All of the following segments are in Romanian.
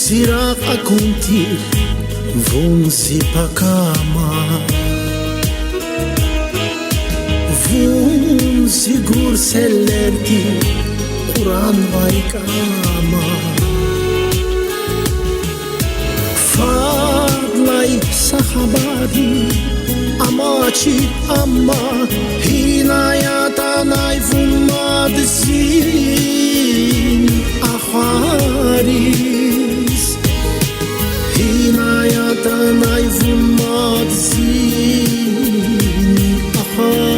Siraq akuntir vun si pakama Vun sigur sellerti Quran vaikama Fadlay sahabadi Amachi amma Hinayatanay vun madsin Aharis Hinayatanay vun madsin Aharis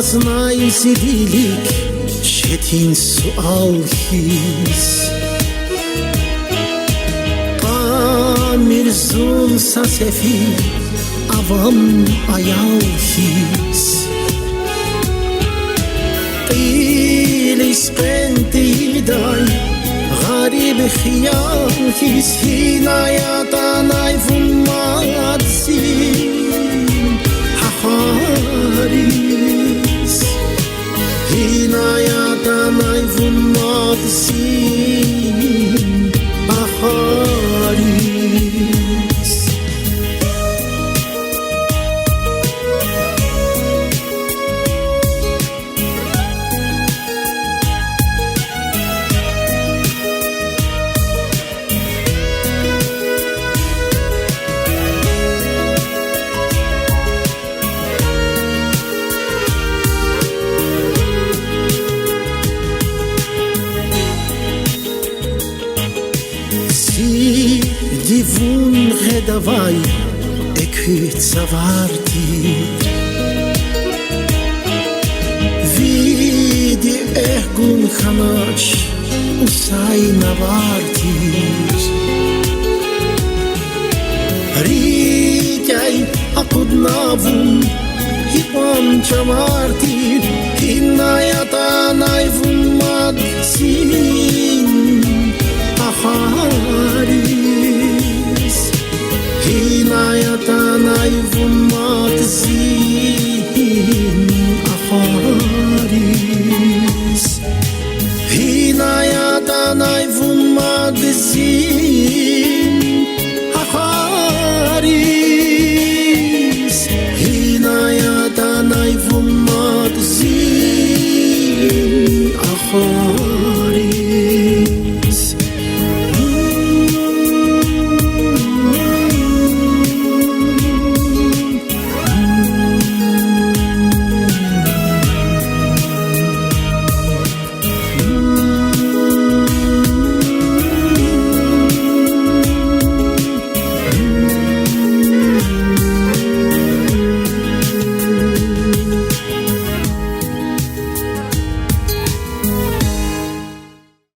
Znaj si dilik çetin sual his Qamirzun sa sefil avam ayav his Qilis qenti day gharib khiyal his Hinayatanay vun madsin Haharis Hinayatanay vun madsin Aharis Divun redavay ekvit savartir Vidi ehgun khanach usay navartir Ritay akudnavun hipan chamartir Hinayatana